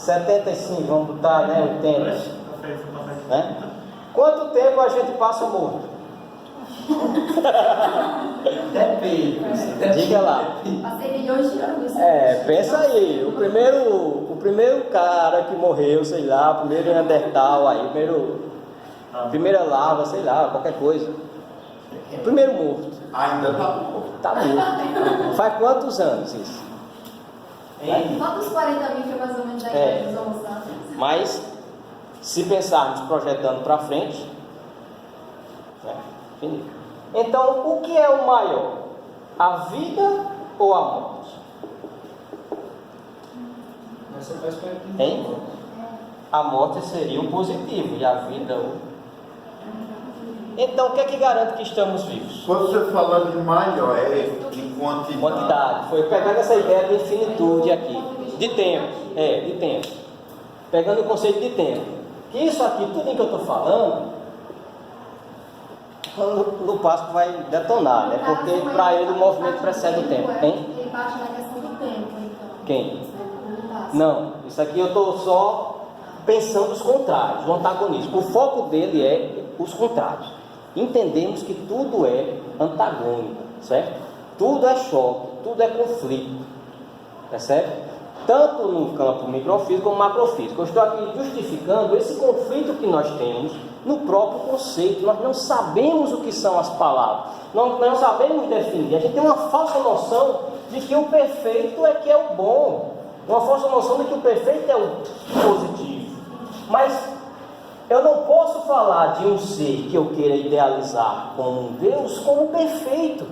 75, vamos botar, né? 80. Né? Quanto tempo a gente passa morto? Depende. Diga lá. Passei milhões de anos. Pensa aí, o primeiro cara que morreu, sei lá, o primeiro Neandertal aí, primeira larva, sei lá, qualquer coisa. O primeiro morto. Ainda tá morto. Tá morto. Faz quantos anos isso? Quantos 40 mil foi mais ou menos a idade dos Homo sapiens? Mas, se pensarmos projetando para frente, né? Então, o que é o maior? A vida ou a morte? Mas você faz Hein? A morte seria o positivo e a vida o... Então, o que é que garante que estamos vivos? Quando você fala de maior, é em quantidade. Quantidade. Foi pegando essa ideia de infinitude aqui. De tempo. De tempo. Pegando o conceito de tempo. Que isso aqui, tudo que eu estou falando, no Páscoa vai detonar, né? Porque para ele o movimento precede o tempo. Hein? Ele parte na questão do tempo, então. Quem? Não. Isso aqui eu estou só pensando os contrários, o antagonismo. O foco dele é os contrários. Entendemos que tudo é antagônico, certo? Tudo é choque, tudo é conflito, percebe? Tanto no campo microfísico como macrofísico. Eu estou aqui justificando esse conflito que nós temos no próprio conceito. Nós não sabemos o que são as palavras, nós não sabemos definir. A gente tem uma falsa noção de que o perfeito é que é o bom, uma falsa noção de que o perfeito é o positivo. Mas eu não posso falar de um ser que eu queira idealizar como um Deus como perfeito,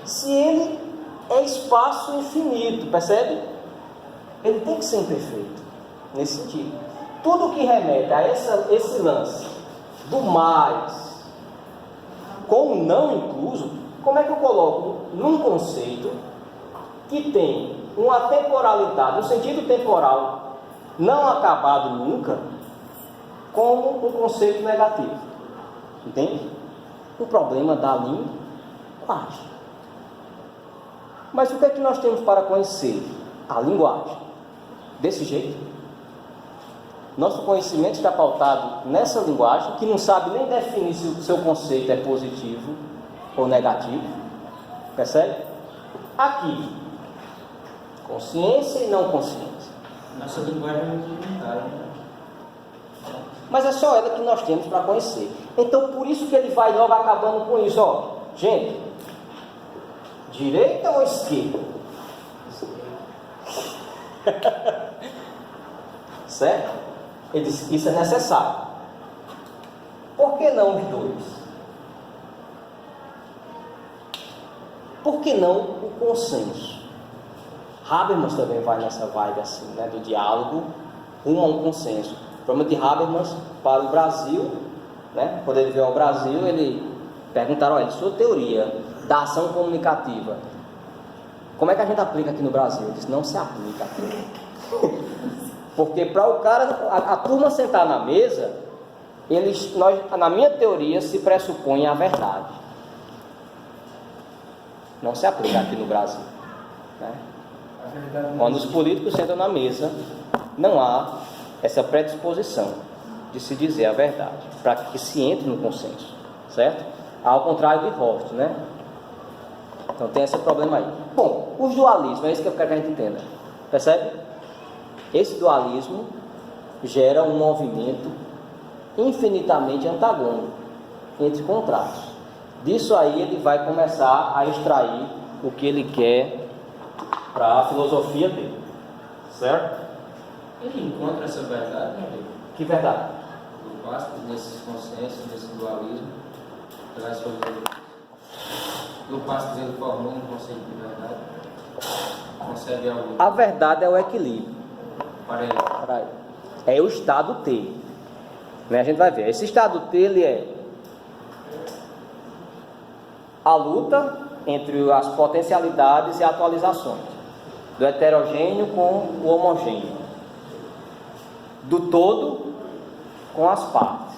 se ele é espaço infinito, percebe? Ele tem que ser imperfeito, nesse sentido. Tudo que remete a esse lance do mais com o não incluso, como é que eu coloco num conceito que tem uma temporalidade, um sentido temporal não acabado nunca, como um conceito negativo? Entende? O problema da linguagem. Mas o que é que nós temos para conhecer? A linguagem. Desse jeito. Nosso conhecimento está pautado nessa linguagem, que não sabe nem definir se o seu conceito é positivo ou negativo. Percebe? Aqui, consciência e não consciência. Nossa linguagem é muito limitada, né? Mas é só ela que nós temos para conhecer. Então, por isso que ele vai logo acabando com isso. Ó, gente, direita ou esquerda? Certo? Ele disse que isso é necessário. Por que não os dois? Por que não o consenso? Habermas também vai nessa vibe assim, né, do diálogo rumo a um consenso. O problema de Habermas para o Brasil, né, quando ele veio ao Brasil, ele perguntaram: olha, sua teoria da ação comunicativa, como é que a gente aplica aqui no Brasil? Ele disse: não se aplica aqui. Porque para o cara, a turma sentar na mesa, na minha teoria, se pressupõe a verdade. Não se aplica aqui no Brasil, né? Quando os políticos sentam na mesa, não há essa predisposição de se dizer a verdade, para que se entre no consenso, certo? Ao contrário de Horst, né? Então tem esse problema aí. Bom, os dualismos, é isso que eu quero que a gente entenda. Percebe? Esse dualismo gera um movimento infinitamente antagônico entre contrastes. Disso aí ele vai começar a extrair o que ele quer para a filosofia dele, certo? Ele encontra essa verdade, né? Que verdade? O Vasco, nesses consensos, nesse dualismo, traz sobre o Vasco, ele formou um conceito de verdade. Concebe algo. A verdade é o equilíbrio. Para ele. É o estado T, né? A gente vai ver. Esse estado T, ele é a luta entre as potencialidades e atualizações, do heterogêneo com o homogêneo, do todo com as partes,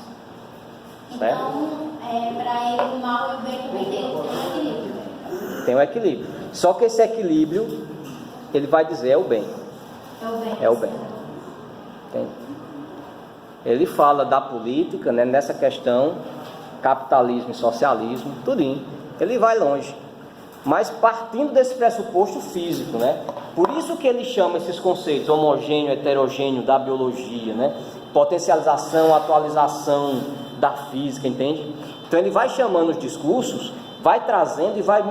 certo? Então, para ele, o mal e o bem também tem um equilíbrio. Tem um equilíbrio. Só que esse equilíbrio, ele vai dizer, é o bem. É o bem. É o bem. Entende? Ele fala da política, né, nessa questão, capitalismo e socialismo, tudinho. Ele vai longe, mas partindo desse pressuposto físico, né? Por isso que ele chama esses conceitos homogêneo, heterogêneo da biologia, né? Potencialização, atualização da física, entende? Então ele vai chamando os discursos, vai trazendo e vai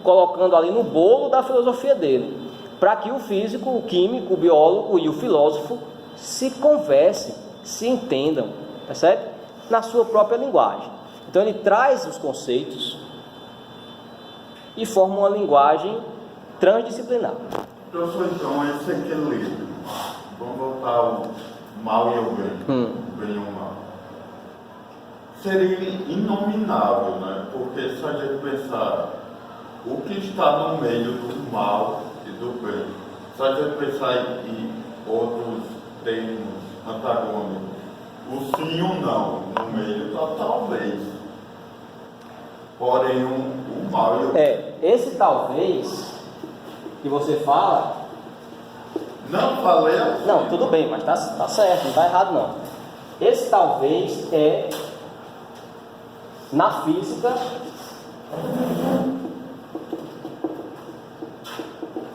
colocando ali no bolo da filosofia dele, para que o físico, o químico, o biólogo e o filósofo se conversem, se entendam, percebe? Na sua própria linguagem. Então ele traz os conceitos e forma uma linguagem transdisciplinar. Professor, então esse equilíbrio, vamos voltar ao mal e ao bem, bem e o mal, seria inominável, né? Porque se a gente pensar o que está no meio do mal e do bem, se a gente pensar em outros termos antagônicos, o sim e o não no meio, talvez. Porém, o mal e o bem. Esse talvez que você fala. Não falei assim. Não, tudo bem, mas tá certo, não está errado não. Esse talvez é na física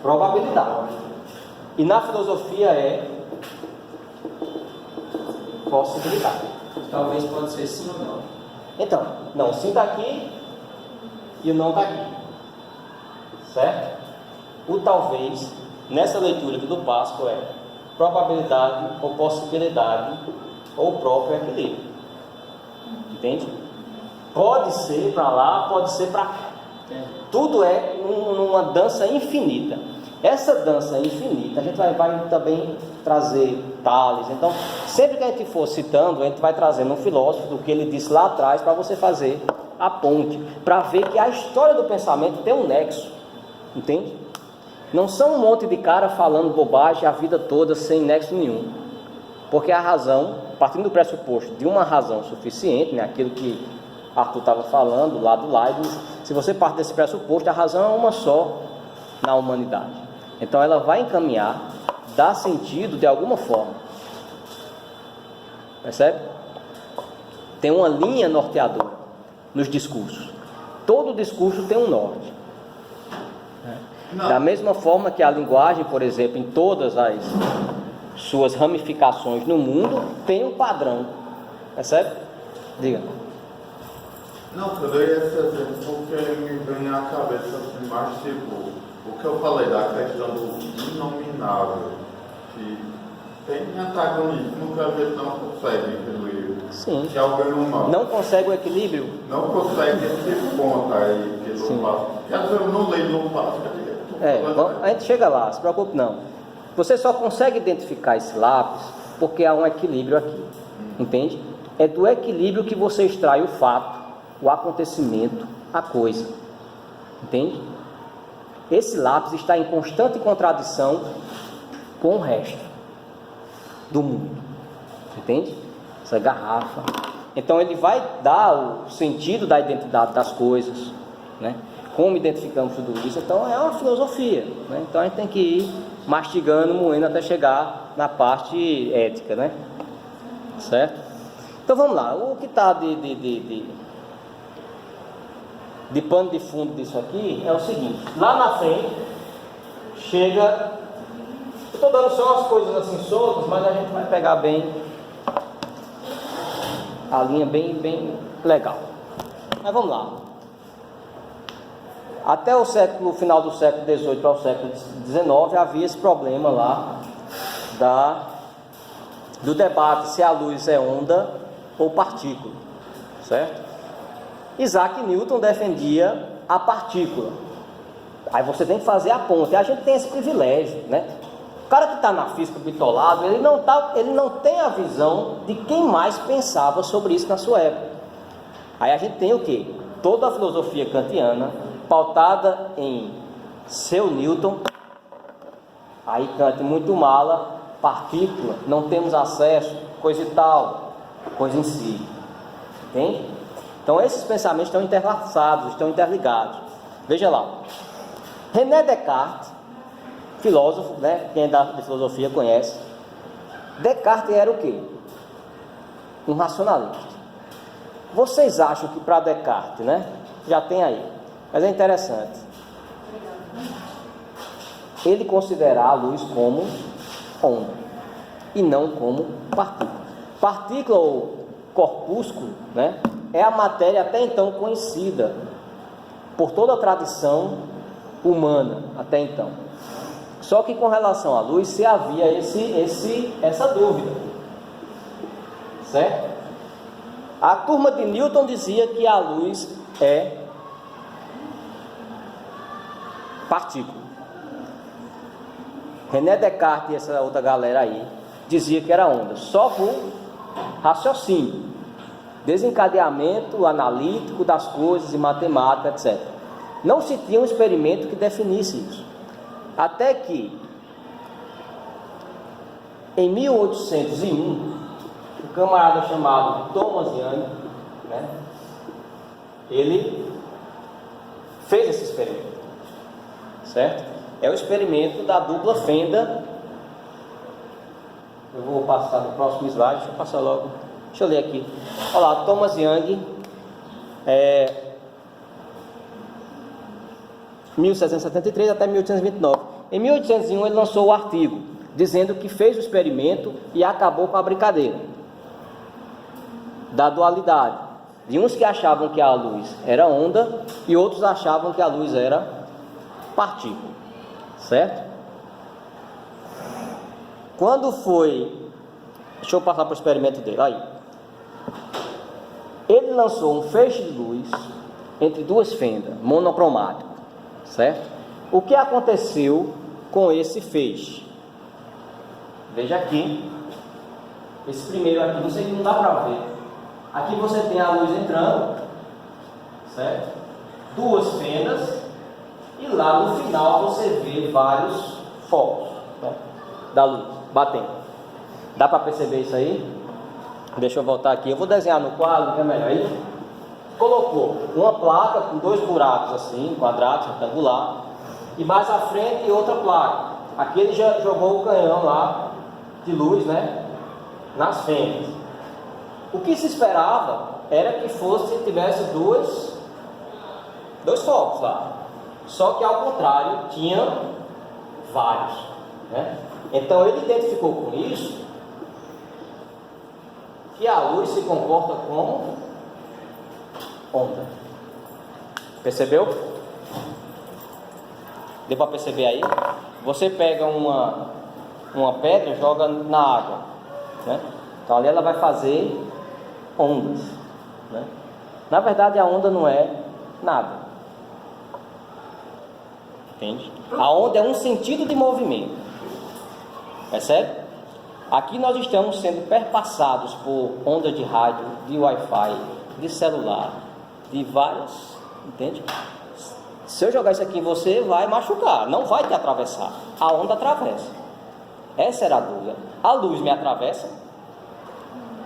probabilidade. E na filosofia é possibilidade. Talvez pode ser sim ou não. Então, não, sim está aqui e o não está aqui. Certo? O talvez, nessa leitura aqui do Pasco, é probabilidade ou possibilidade ou próprio equilíbrio. Entende? Pode ser para lá, pode ser para cá. Tudo é uma dança infinita. Essa dança infinita, a gente vai também trazer Tales. Então, sempre que a gente for citando, a gente vai trazendo um filósofo do que ele disse lá atrás, para você fazer a ponte, para ver que a história do pensamento tem um nexo. Entende? Não são um monte de cara falando bobagem a vida toda sem nexo nenhum. Porque a razão, partindo do pressuposto de uma razão suficiente, né, aquilo que Arthur estava falando lá do Leibniz, se você parte desse pressuposto, a razão é uma só na humanidade. Então ela vai encaminhar, dar sentido de alguma forma. Percebe? Tem uma linha norteadora nos discursos. Todo discurso tem um norte. Da mesma forma que a linguagem, por exemplo, em todas as suas ramificações no mundo, tem um padrão. Percebe? Diga. Não, eu dei esse exemplo porque me vem à cabeça assim, mais tipo, o que eu falei da questão do inominável, que tem antagonismo que a gente não consegue equilíbrio. Sim. Que é o bem ou o mal. Não consegue o equilíbrio? Não consegue esse ponto aí que Lu passa. Quer dizer, eu não leio Lu passa. A gente chega lá, se preocupe não. Você só consegue identificar esse lápis porque há um equilíbrio aqui. Entende? É do equilíbrio que você extrai o fato, o acontecimento, a coisa. Entende? Esse lápis está em constante contradição com o resto do mundo. Entende? Essa garrafa. Então ele vai dar o sentido da identidade das coisas, né? Como identificamos tudo isso. Então é uma filosofia, né? Então a gente tem que ir mastigando, moendo até chegar na parte ética, né? Certo? Então vamos lá. O que está de pano de fundo disso aqui é o seguinte: lá na frente chega, eu estou dando só as coisas assim soltas, mas a gente vai pegar bem a linha bem legal. Mas vamos lá. Até o final do século XVIII para o século XIX havia esse problema lá do debate se a luz é onda ou partícula, certo? Isaac Newton defendia a partícula. Aí você tem que fazer a ponte. A gente tem esse privilégio, né? O cara que está na física bitolado, ele não tem a visão de quem mais pensava sobre isso na sua época. Aí a gente tem o quê? Toda a filosofia kantiana, pautada em seu Newton. Aí Kant muito mala, partícula, não temos acesso, coisa e tal, coisa em si. Entende? Então esses pensamentos estão interlaçados, estão interligados. Veja lá. René Descartes, filósofo, né? Quem é da filosofia conhece. Descartes era o quê? Um racionalista. Vocês acham que para Descartes, né? Já tem aí, mas é interessante. Ele considerar a luz como onda e não como partícula. Partícula ou corpúsculo, né? É a matéria até então conhecida por toda a tradição humana até então. Só que com relação à luz se havia essa dúvida, certo? A turma de Newton dizia que a luz é partícula. René Descartes e essa outra galera aí dizia que era onda, só por raciocínio, desencadeamento analítico das coisas e matemática, etc. Não se tinha um experimento que definisse isso. Até que, em 1801, um camarada chamado Thomas Young, né, ele fez esse experimento, certo? É o experimento da dupla fenda. Eu vou passar no próximo slide, deixa eu passar logo. Deixa eu ler aqui. Olha lá, Thomas Young, 1773 até 1829. Em 1801 ele lançou o artigo, dizendo que fez o experimento e acabou com a brincadeira da dualidade. De uns que achavam que a luz era onda e outros achavam que a luz era partícula. Certo? Quando foi... Deixa eu passar para o experimento dele. Aí. Ele lançou um feixe de luz entre duas fendas, monocromático. Certo? O que aconteceu com esse feixe? Veja aqui. Esse primeiro aqui, você não dá para ver. Aqui você tem a luz entrando. Certo? Duas fendas. E lá no final você vê vários focos, né, da luz batendo. Dá para perceber isso aí? Deixa eu voltar aqui. Eu vou desenhar no quadro, que é melhor. Aí colocou uma placa com dois buracos assim, quadrados, retangular, e mais à frente outra placa. Aqui ele já jogou o canhão lá de luz, né, nas fendas. O que se esperava era que tivesse dois focos lá. Só que ao contrário, tinha vários, né? Então ele identificou com isso que a luz se comporta como onda. Percebeu? Deu para perceber aí? Você pega uma pedra e joga na água, né? Então ali ela vai fazer ondas, né? Na verdade a onda não é nada. Entende? A onda é um sentido de movimento. Percebe? Aqui nós estamos sendo perpassados por ondas de rádio, de Wi-Fi, de celular, de várias. Entende? Se eu jogar isso aqui em você, vai machucar, não vai te atravessar. A onda atravessa. Essa era a dúvida. A luz me atravessa?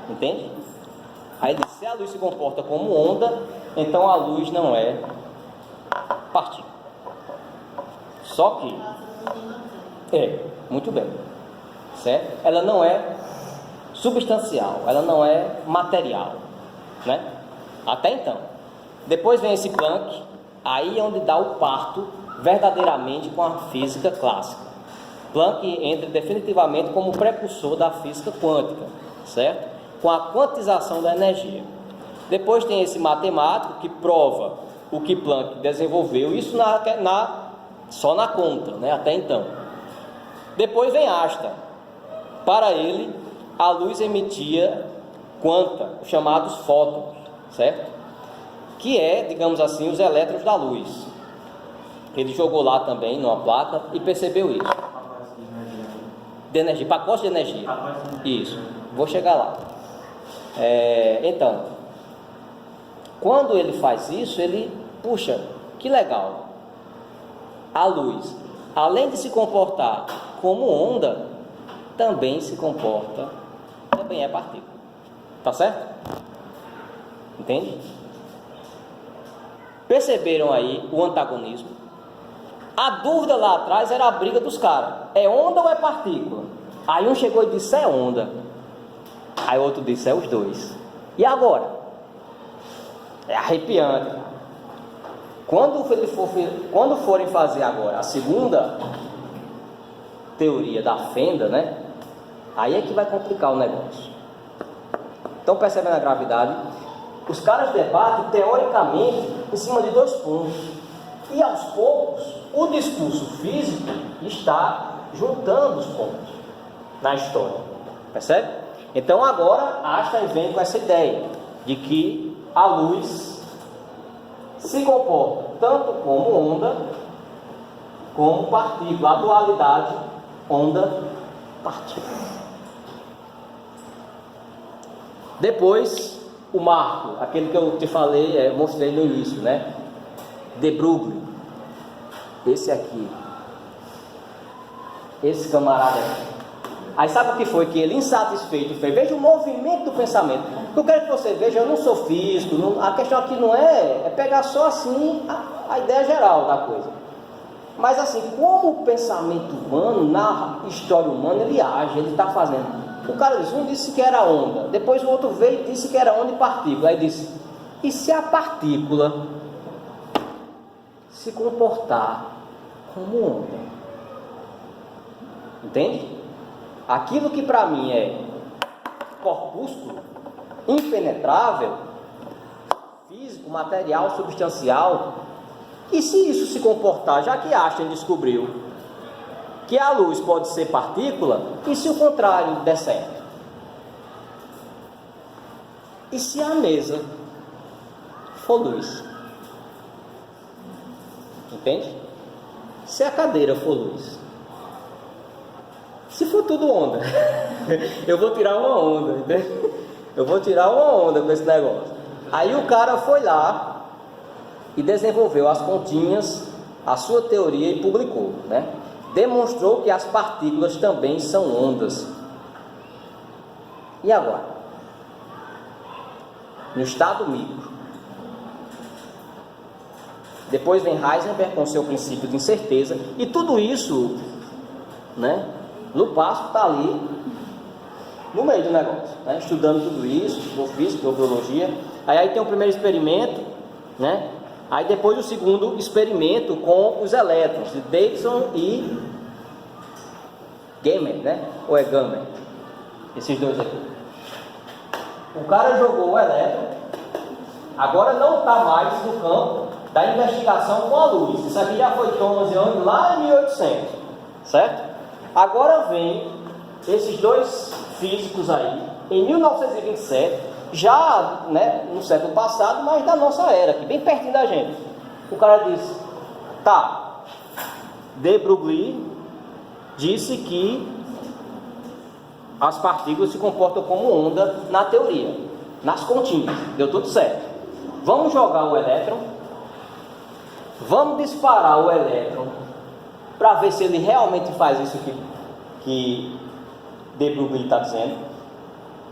Entende? Aí ele diz, se a luz se comporta como onda, então a luz não é partícula. Só que, muito bem, certo? Ela não é substancial, ela não é material, né? Até então. Depois vem esse Planck, aí é onde dá o parto verdadeiramente com a física clássica. Planck entra definitivamente como precursor da física quântica, certo? Com a quantização da energia. Depois tem esse matemático que prova o que Planck desenvolveu, isso só na conta, né? Até então. Depois vem Einstein. Para ele, a luz emitia quanta, os chamados fótons, certo? Que é, digamos assim, os elétrons da luz. Ele jogou lá também numa placa e percebeu isso. De energia, pacote de energia. Isso, vou chegar lá. Então, quando ele faz isso, ele, puxa, que legal. A luz, além de se comportar como onda, também se comporta, também é partícula. Tá certo? Entende? Perceberam aí o antagonismo? A dúvida lá atrás era a briga dos caras. É onda ou é partícula? Aí um chegou e disse: é onda. Aí o outro disse: é os dois. E agora? É arrepiante. Quando forem fazer agora a segunda teoria da fenda, né? Aí é que vai complicar o negócio. Estão percebendo a gravidade? Os caras debatem teoricamente em cima de 2 pontos. E aos poucos, o discurso físico está juntando os pontos na história. Percebe? Então agora Einstein vem com essa ideia de que a luz se comporta tanto como onda, como partícula. A dualidade onda-partícula. Depois, o marco, aquele que eu te falei, mostrei no início, né? De Broglie, esse aqui, esse camarada aqui. Aí sabe o que foi? Que ele, insatisfeito, fez. Veja o movimento do pensamento. O que eu quero que você veja, eu não sou físico, a questão aqui não é pegar só assim a ideia geral da coisa. Mas assim, como o pensamento humano, na história humana, ele age, ele está fazendo. O cara disse, um disse que era onda, depois o outro veio e disse que era onda e partícula. Aí disse, e se a partícula se comportar como onda? Entende? Aquilo que para mim é corpúsculo, impenetrável, físico, material, substancial, e se isso se comportar, já que Einstein descobriu que a luz pode ser partícula, e se o contrário der certo? E se a mesa for luz? Entende? Se a cadeira for luz? Se for tudo onda, eu vou tirar uma onda, entende? Eu vou tirar uma onda com esse negócio. Aí o cara foi lá e desenvolveu as continhas, a sua teoria e publicou, né? Demonstrou que as partículas também são ondas. E agora? No estado micro. Depois vem Heisenberg com seu princípio de incerteza. E tudo isso, né? Lupasso está ali no meio do negócio, né? Estudando tudo isso, estudou física, estudou biologia. Aí tem o primeiro experimento, né? Aí depois o segundo experimento com os elétrons, de Davidson e Gamer, né? Ou é Gamer? Esses dois aqui. O cara jogou o elétron, agora não está mais no campo da investigação com a luz. Isso aqui já foi Thomas Young lá em 1800, certo? Agora vem esses dois físicos aí, em 1927, já, né, no século passado, mas da nossa era, aqui, bem pertinho da gente. O cara disse, tá, de Broglie disse que as partículas se comportam como onda na teoria, nas continhas, deu tudo certo. Vamos jogar o elétron, vamos disparar o elétron, para ver se ele realmente faz isso que de Broglie está dizendo.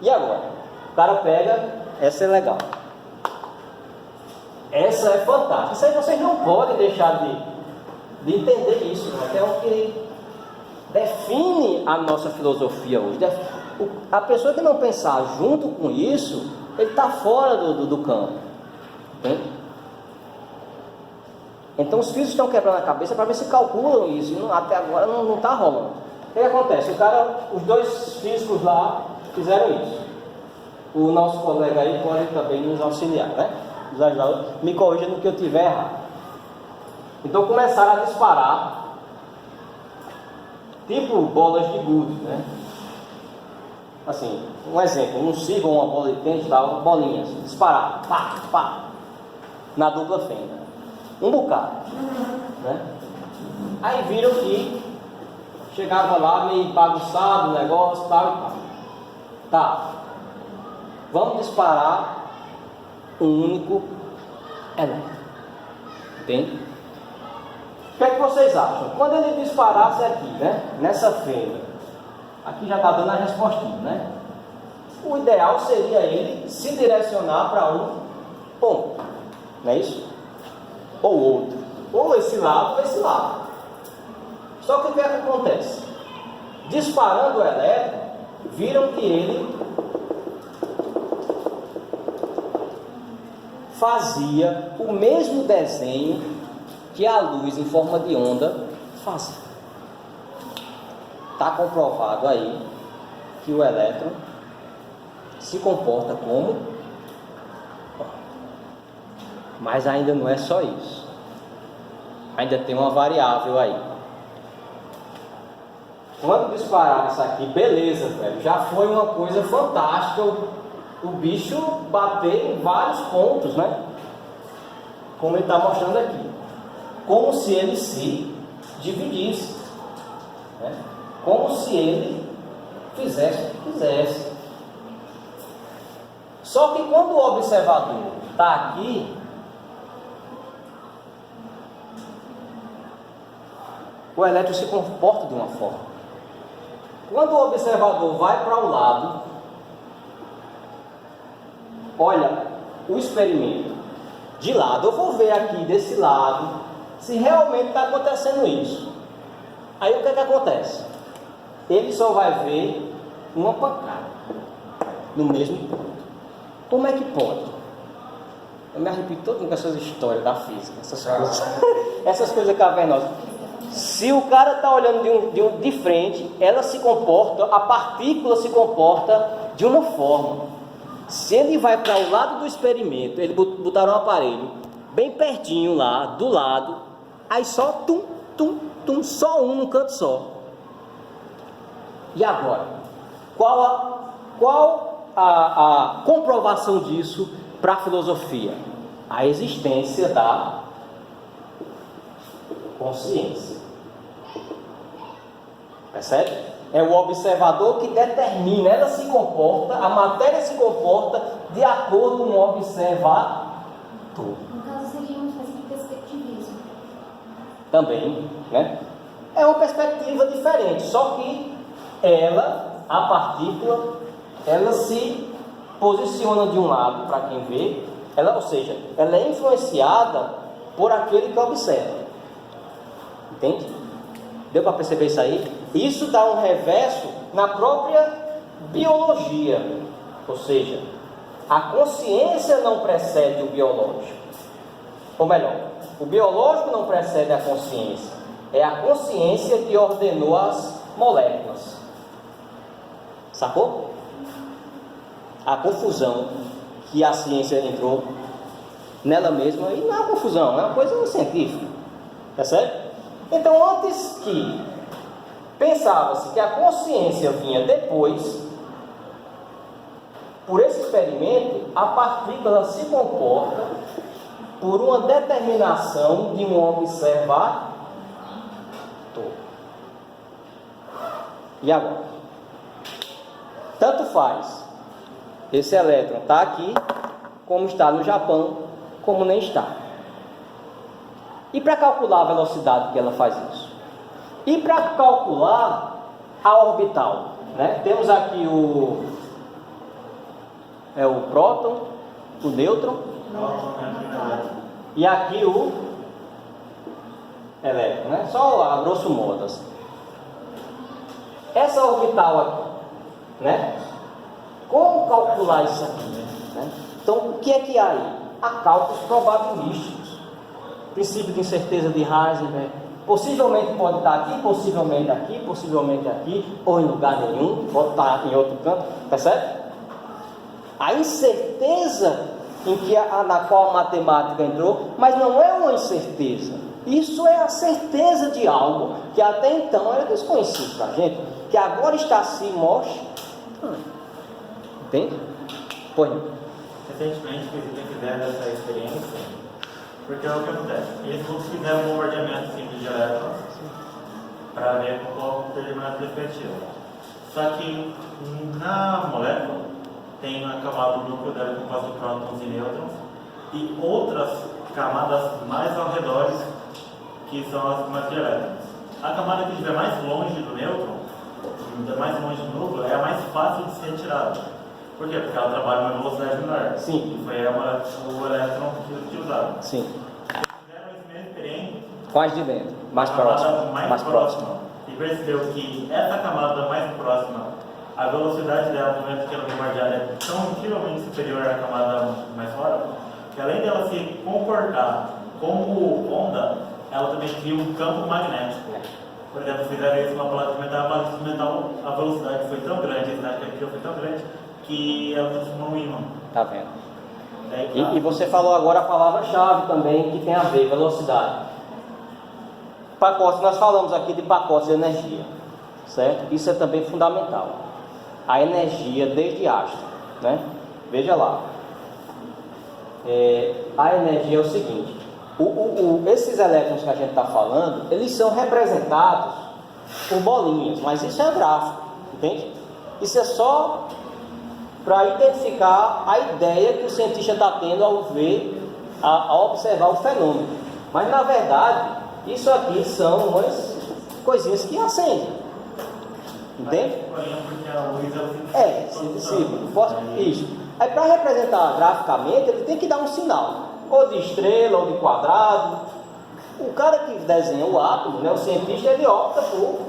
E agora? O cara pega, essa é legal, essa é fantástica. Isso aí vocês não podem deixar de entender isso, né? É o que define a nossa filosofia hoje. A pessoa que não pensar junto com isso, ele está fora do campo. Entende? Então os físicos estão quebrando a cabeça para ver se calculam isso. E até agora não está rolando. O que acontece? Os dois físicos lá fizeram isso. O nosso colega aí pode também nos auxiliar, né? Nos ajudar, me corrija no que eu tiver errado. Então começaram a disparar, tipo bolas de gude, né? Assim, um exemplo, um círculo, uma bola de tênis, bolinhas, disparar, pá, pá, na dupla fenda, um bocado, né? Aí viram que chegava lá meio bagunçado o negócio, tal e tal. Tá, vamos disparar um único elétron, entende? O que é que vocês acham? Quando ele disparasse aqui, né, nessa fenda, aqui já está dando a respostinha, né? O ideal seria ele se direcionar para um ponto, não é isso? Ou outro, ou esse lado ou esse lado. Só que o que é que acontece? disparando o elétron, viram que ele fazia o mesmo desenho que a luz em forma de onda fazia. Está comprovado aí que o elétron se comporta como... Mas ainda não é só isso. Ainda tem uma variável aí. Quando dispararam isso aqui, beleza, velho, já foi uma coisa fantástica o bicho bater em vários pontos, né? Como ele está mostrando aqui. Como se ele se dividisse, né? Como se ele fizesse o que quisesse. Só que quando o observador está aqui, o elétron se comporta de uma forma. Quando o observador vai para o lado, olha o experimento de lado, eu vou ver aqui desse lado se realmente está acontecendo isso. Aí o que é que acontece? Ele só vai ver uma pancada no mesmo ponto. Como é que pode? Eu me arrepio todo com essas histórias da física, essas coisas cavernosas. Se o cara está olhando de frente, ela se comporta, a partícula se comporta de uma forma. Se ele vai para o lado do experimento, eles botaram um aparelho bem pertinho lá, do lado, aí só tum, tum, tum, só um no canto só. E agora? Qual a comprovação disso para a filosofia? A existência da consciência. Percebe? É o observador que determina, ela se comporta, a matéria se comporta de acordo com o observador. No caso, seria uma espécie de perspectivismo. Também, né? É uma perspectiva diferente, só que ela, a partícula, ela se posiciona de um lado para quem vê, ou seja, ela é influenciada por aquele que observa. Entende? Deu para perceber isso aí? Isso dá um reverso na própria biologia. Ou seja, a consciência não precede o biológico. Ou melhor, o biológico não precede a consciência. É a consciência que ordenou as moléculas. Sacou? A confusão que a ciência entrou nela mesma, e não é uma confusão, é uma coisa científica. Tá certo? Então, antes que pensava-se que a consciência vinha depois, por esse experimento, a partícula se comporta por uma determinação de um observador. E agora? Tanto faz. Esse elétron está aqui, como está no Japão, como nem está. E para calcular a velocidade que ela faz isso? E para calcular a orbital, né? Temos aqui o próton, o nêutron, e aqui o elétron, né? Só a grosso modo assim. Essa orbital aqui, né? Como calcular isso aqui, né? Então, o que é que há aí? Há cálculos probabilísticos. Princípio de incerteza de Heisenberg. Possivelmente pode estar aqui, possivelmente aqui, ou em lugar nenhum, pode estar em outro canto, percebe? A incerteza na qual a matemática entrou, mas não é uma incerteza. Isso é a certeza de algo que até então era desconhecido para a gente, que agora está se mostrando. Entende? Põe. Recentemente fizeram essa experiência, porque é o que acontece. Eles fizeram um bombardeamento simples de elétrons para ver qual determinada perspectiva. Só que na molécula tem uma camada do núcleo dela composta de prótons e nêutrons e outras camadas mais ao redor, que são as camadas de elétrons. A camada que estiver mais longe do nêutron, mais longe do núcleo, é a mais fácil de ser retirada. Por quê? Porque ela trabalha uma velocidade menor. Sim. E foi o elétron que usaram. Sim. Eles fizeram esse mesmo experimento. Quase de dentro, mais próximo. Mais próximo. E percebeu que essa camada mais próxima, a velocidade dela no momento que ela é bombardeada é tão incrivelmente superior à camada mais fora, que além dela se comportar como onda, ela também cria um campo magnético. Por exemplo, fizeram isso com uma placa de metal, a placa de metal, a velocidade foi tão grande, a velocidade que ela criou foi tão grande, que ela transformou um ímã. Tá vendo? Daí, E você falou agora a palavra-chave também, que tem a ver, velocidade. Pacotes, nós falamos aqui de pacotes de energia, certo? Isso é também fundamental. A energia desde Einstein, né? Veja lá. A energia é o seguinte: esses elétrons que a gente está falando, eles são representados por bolinhas, mas isso é gráfico, entende? Isso é só para identificar a ideia que o cientista está tendo ao ver, ao observar o fenômeno. Mas na verdade, isso aqui são umas coisinhas que acendem, entende? porque a luz ela Se dissipa. Isso. Aí para representar graficamente, ele tem que dar um sinal, ou de estrela, ou de quadrado. O cara que desenha o átomo, né, o cientista, ele opta por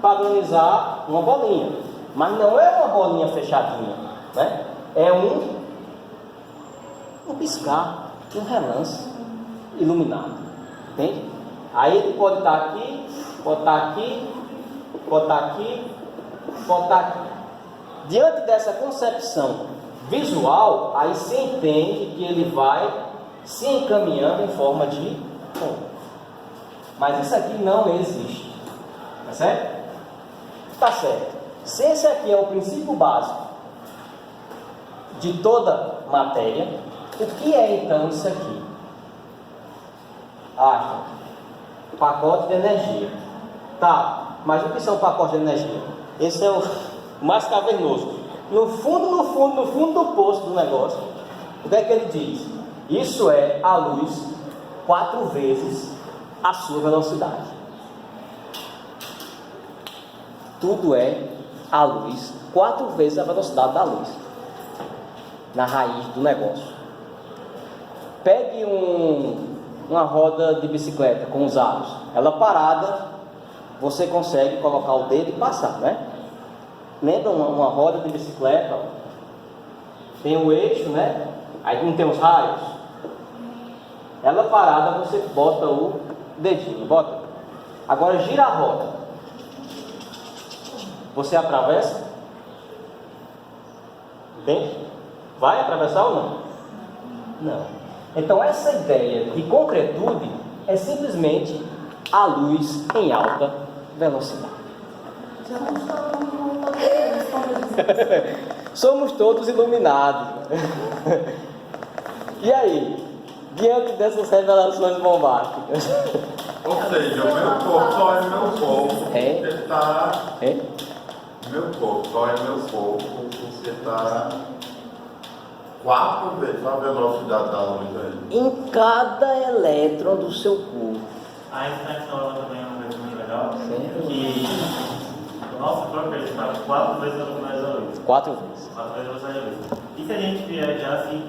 padronizar uma bolinha, mas não é uma bolinha fechadinha, né? É um piscar, um relance iluminado, entende? Aí ele pode estar aqui, pode estar aqui, pode estar aqui, pode estar aqui. Diante dessa concepção visual, aí se entende que ele vai se encaminhando em forma de onda. Mas isso aqui não existe, tá certo? Tá certo. Se esse aqui é o princípio básico de toda matéria, o que é então isso aqui? Pacote de energia. Tá, mas o que são pacotes de energia? Esse é o mais cavernoso. No fundo do poço do negócio, o que é que ele diz? Isso é a luz 4 vezes a sua velocidade. Tudo é a luz 4 vezes a velocidade da luz. Na raiz do negócio. Pegue uma roda de bicicleta com os aros. Ela parada, você consegue colocar o dedo e passar, né? Lembra uma roda de bicicleta? Ó, tem o eixo, né? Aí não tem os raios. Ela parada, você bota o dedinho, bota. Agora gira a roda. Você atravessa? Entende? Vai atravessar ou não? Não. Então essa ideia de concretude é simplesmente a luz em alta velocidade. Somos todos iluminados. E aí, diante dessas revelações bombásticas? Ou seja, o meu corpo só é meu corpo, porque está... Meu corpo só é meu corpo, porque está 4 vezes a velocidade da luz aí. Em cada elétron do seu corpo. Einstein falou também uma coisa muito legal, que o nosso corpo está 4 vezes a velocidade da luz. 4 vezes. 4 vezes a velocidade da luz. E se a gente viajasse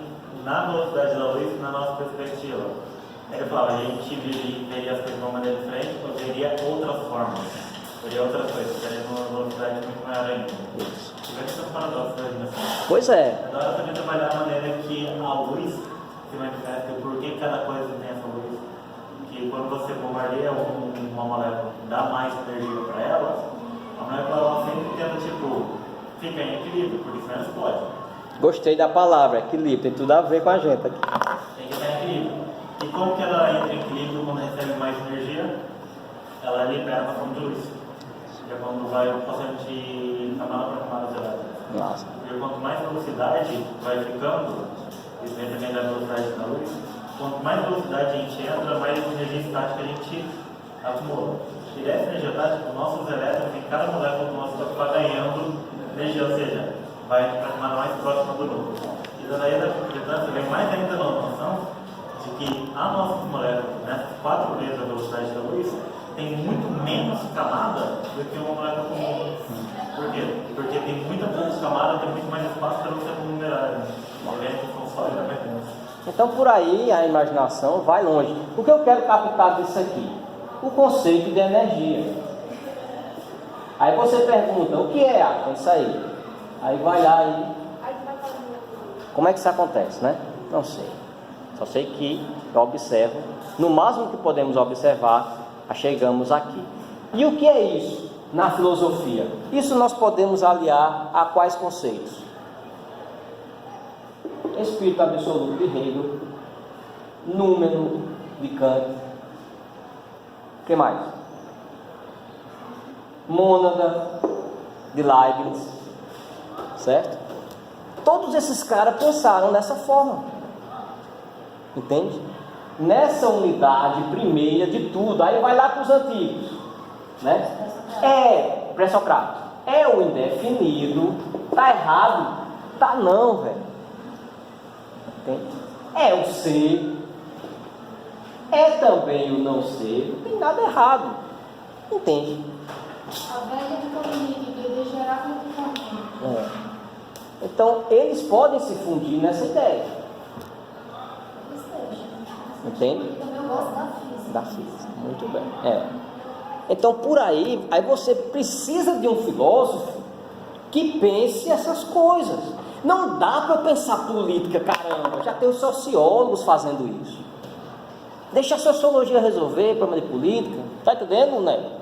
na velocidade da luz, na nossa perspectiva? Ele falava, a gente veria as coisas de uma maneira diferente, ou veria outras formas, veria outras coisas, veria uma velocidade muito maior ainda. Isso. Tivemos esse paradoxo da dimensão. Pois é. Agora também trabalhar a maneira que a luz se manifesta, e por que cada coisa tem essa luz. Que quando você bombardeia uma molécula, dá mais energia para ela, a molécula ela sempre tenta, fica em equilíbrio, porque senão ela explode. Gostei da palavra, equilíbrio, tem tudo a ver com a gente aqui. Tem que estar em equilíbrio. E como que ela entra em equilíbrio quando recebe mais energia? Ela libera uma fonte de luz. Que é quando vai passando de camada para camada gelada. Nossa. Porque quanto mais velocidade vai ficando, isso vem também da velocidade da luz, quanto mais velocidade a gente entra, mais energia estática a gente acumula. E dessa energia estática, os nossos elétrons, em cada molécula do nosso corpo vai ganhando energia, ou seja, vai para a camada mais próxima do núcleo. E daí da importância vem mais ainda na noção de que a nossa molécula, né, 4 vezes a velocidade da luz, tem muito menos camada do que uma molécula comum. Por quê? Porque tem muita menos camada, tem muito mais espaço para você numerar. Moléculas são sólidas, né? Então por aí a imaginação vai longe. O que eu quero captar disso aqui? O conceito de energia. Aí você pergunta, o que é Atman? Isso aí. Aí vai lá e... Como é que isso acontece, né? Não sei. Só sei que eu observo, no máximo que podemos observar, chegamos aqui. E o que é isso na filosofia? Isso nós podemos aliar a quais conceitos? Espírito absoluto de Hegel, número de Kant, o que mais? Mônada de Leibniz, certo? Todos esses caras pensaram dessa forma, entende? Nessa unidade primeira de tudo. Aí vai lá para os antigos, né? É pré-socrático, é o indefinido. Tá errado? Tá não, velho. Entende? É o ser, é também o não ser. Não tem nada errado, entende? A velha de gerar comportamento. Então eles podem se fundir nessa ideia, entende? Eu gosto da física. Da física, muito bem. Então por aí você precisa de um filósofo que pense essas coisas. Não dá para pensar política, caramba, já tem os sociólogos fazendo isso. Deixa a sociologia resolver problema de política, tá entendendo, né?